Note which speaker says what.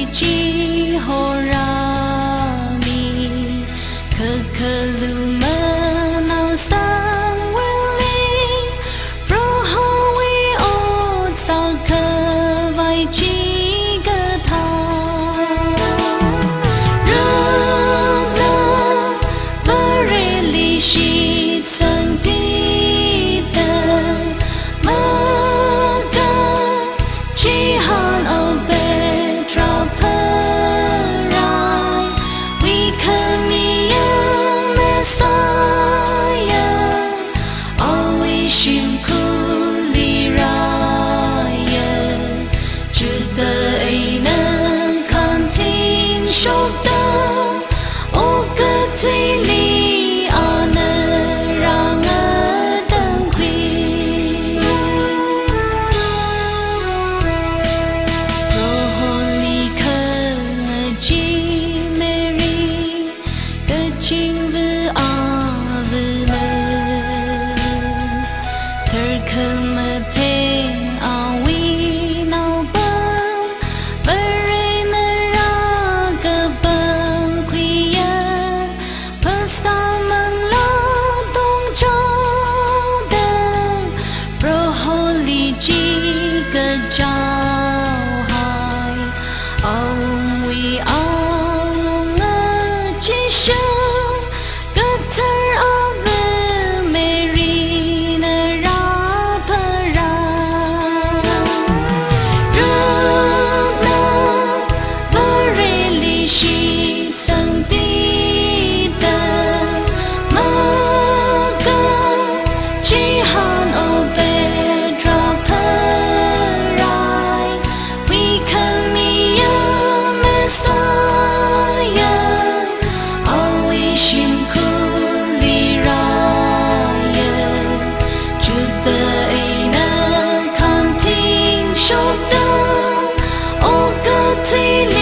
Speaker 1: li chi ho ra mi khờ khờ lu mơ nào sang li pro ho we o sao khờ vai chi cơ tha rơ na vơ re li shi chân ti tơ mơ chỉ hòn ở bên trao phơi rai, we come here Messiah, always shim kuli raya, chutta ainan kantin shokta, o katili ana ranga dangwi. Chính với ave lơ thở khâm thêm awi nào băng bơi nở ra cơ băng khuya phật sa mang lo tung châu đêm pro holy chi cơ trao hai ông we ông chỉ sợ Between